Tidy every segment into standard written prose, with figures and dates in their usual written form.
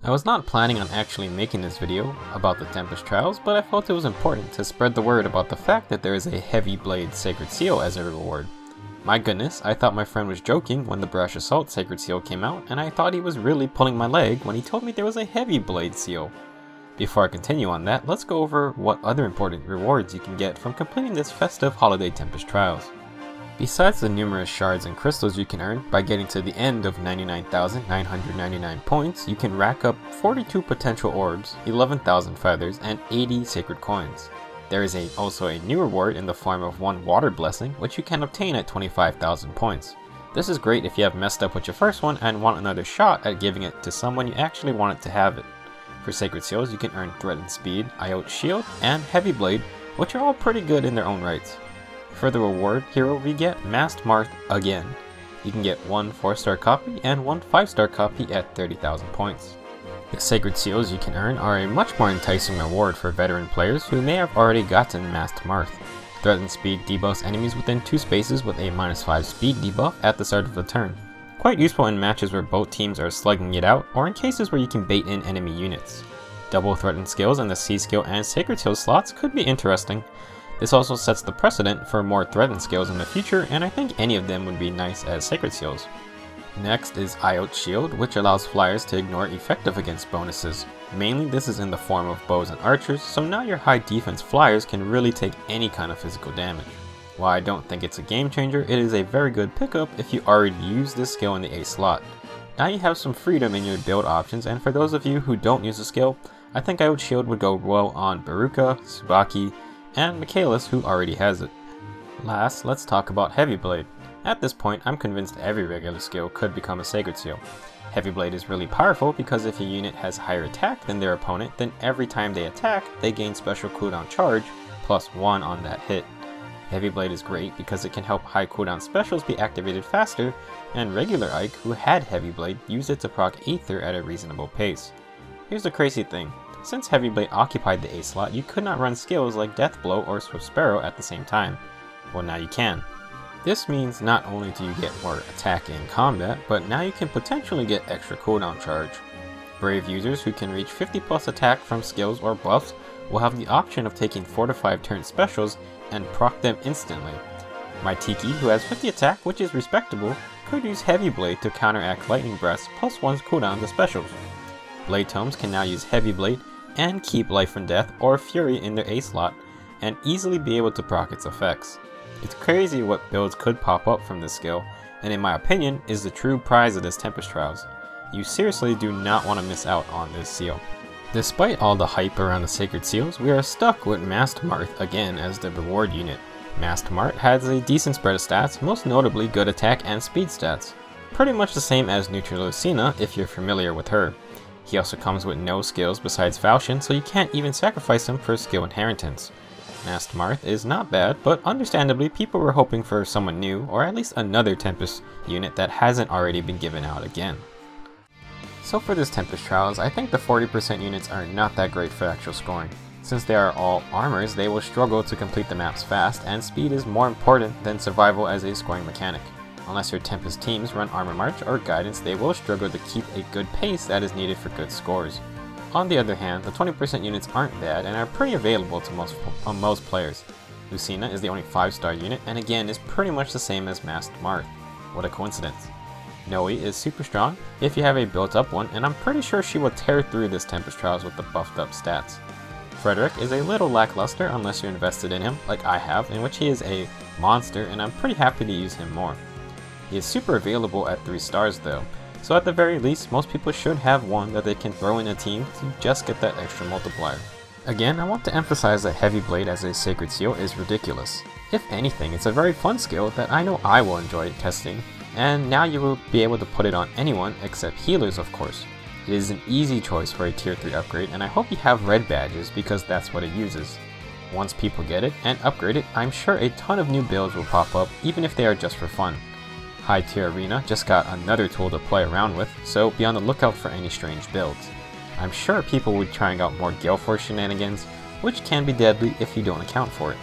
I was not planning on actually making this video about the Tempest Trials, but I felt it was important to spread the word about the fact that there is a Heavy Blade Sacred Seal as a reward. My goodness, I thought my friend was joking when the Brash Assault Sacred Seal came out, and I thought he was really pulling my leg when he told me there was a Heavy Blade Seal. Before I continue on that, let's go over what other important rewards you can get from completing this festive holiday Tempest Trials. Besides the numerous shards and crystals you can earn by getting to the end of 99,999 points, you can rack up 42 potential orbs, 11,000 feathers, and 80 sacred coins. There is also a new reward in the form of 1 water blessing, which you can obtain at 25,000 points. This is great if you have messed up with your first one and want another shot at giving it to someone you actually want it to have it. For sacred seals, you can earn Threatened Speed, Iot Shield, and Heavy Blade, which are all pretty good in their own rights. For the reward hero, we get Masked Marth again. You can get 1 4-star copy and 1 5-star copy at 30,000 points. The sacred seals you can earn are a much more enticing reward for veteran players who may have already gotten Masked Marth. Threatened Speed debuffs enemies within 2 spaces with a -5 speed debuff at the start of the turn. Quite useful in matches where both teams are slugging it out, or in cases where you can bait in enemy units. Double threatened skills in the C skill and sacred seal slots could be interesting. This also sets the precedent for more threatened skills in the future, and I think any of them would be nice as sacred seals. Next is Iot Shield, which allows flyers to ignore effective against bonuses. Mainly this is in the form of bows and archers, so now your high defense flyers can really take any kind of physical damage. While I don't think it's a game changer, it is a very good pickup if you already use this skill in the A slot. Now you have some freedom in your build options, and for those of you who don't use the skill, I think Iot Shield would go well on Baruka, Tsubaki, and Michaelis, who already has it. Last, let's talk about Heavy Blade. At this point, I'm convinced every regular skill could become a Sacred Seal. Heavy Blade is really powerful because if a unit has higher attack than their opponent, then every time they attack, they gain special cooldown charge, +1 on that hit. Heavy Blade is great because it can help high cooldown specials be activated faster, and regular Ike, who had Heavy Blade, used it to proc Aether at a reasonable pace. Here's the crazy thing. Since Heavy Blade occupied the A slot, you could not run skills like Death Blow or Swift Sparrow at the same time. Well, now you can. This means not only do you get more attack in combat, but now you can potentially get extra cooldown charge. Brave users who can reach 50+ attack from skills or buffs will have the option of taking 4 to 5 turn specials and proc them instantly. My Tiki, who has 50 attack, which is respectable, could use Heavy Blade to counteract Lightning Breath's +1's cooldown to specials. Blade Tomes can now use Heavy Blade and keep Life and Death or Fury in their A slot, and easily be able to proc its effects. It's crazy what builds could pop up from this skill, and in my opinion is the true prize of this Tempest Trials. You seriously do not want to miss out on this seal. Despite all the hype around the Sacred Seals, we are stuck with Masked Marth again as the reward unit. Masked Marth has a decent spread of stats, most notably good attack and speed stats. Pretty much the same as Neutral Lucina if you're familiar with her. He also comes with no skills besides Falchion, so you can't even sacrifice him for skill inheritance. Masked Marth is not bad, but understandably people were hoping for someone new, or at least another Tempest unit that hasn't already been given out again. So for this Tempest Trials, I think the 40% units are not that great for actual scoring. Since they are all armors, they will struggle to complete the maps fast, and speed is more important than survival as a scoring mechanic. Unless your Tempest teams run Armor March or Guidance, they will struggle to keep a good pace that is needed for good scores. On the other hand, the 20% units aren't bad and are pretty available to most players. Lucina is the only 5-star unit and again is pretty much the same as Masked Marth. What a coincidence. Noe is super strong if you have a built up one, and I'm pretty sure she will tear through this Tempest Trials with the buffed up stats. Frederick is a little lackluster unless you're invested in him, like I have, in which he is a monster and I'm pretty happy to use him more. He is super available at 3 stars though, so at the very least most people should have one that they can throw in a team to just get that extra multiplier. Again, I want to emphasize that Heavy Blade as a Sacred Seal is ridiculous. If anything, it's a very fun skill that I know I will enjoy testing, and now you will be able to put it on anyone except healers of course. It is an easy choice for a tier 3 upgrade, and I hope you have red badges because that's what it uses. Once people get it and upgrade it, I'm sure a ton of new builds will pop up even if they are just for fun. High Tier Arena just got another tool to play around with, so be on the lookout for any strange builds. I'm sure people will be trying out more Gale Force shenanigans, which can be deadly if you don't account for it.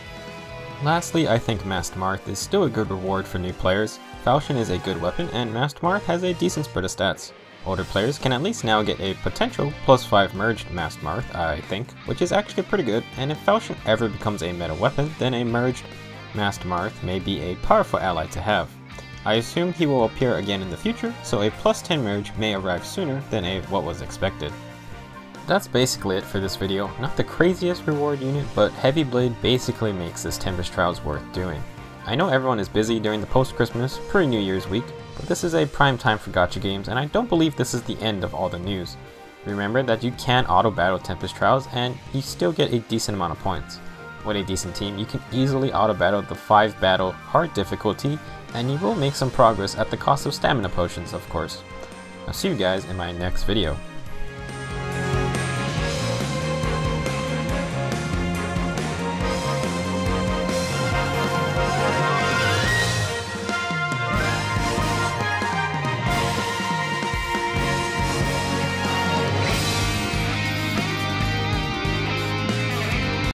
Lastly, I think Masked Marth is still a good reward for new players. Falchion is a good weapon, and Masked Marth has a decent spread of stats. Older players can at least now get a potential +5 merged Masked Marth, I think, which is actually pretty good, and if Falchion ever becomes a meta weapon, then a merged Masked Marth may be a powerful ally to have. I assume he will appear again in the future, so a +10 merge may arrive sooner than what was expected. That's basically it for this video. Not the craziest reward unit, but Heavy Blade basically makes this Tempest Trials worth doing. I know everyone is busy during the post-Christmas, pre-New Year's week, but this is a prime time for gacha games, and I don't believe this is the end of all the news. Remember that you can auto-battle Tempest Trials, and you still get a decent amount of points. With a decent team, you can easily auto-battle the 5-battle hard difficulty, and you will make some progress at the cost of stamina potions, of course. I'll see you guys in my next video.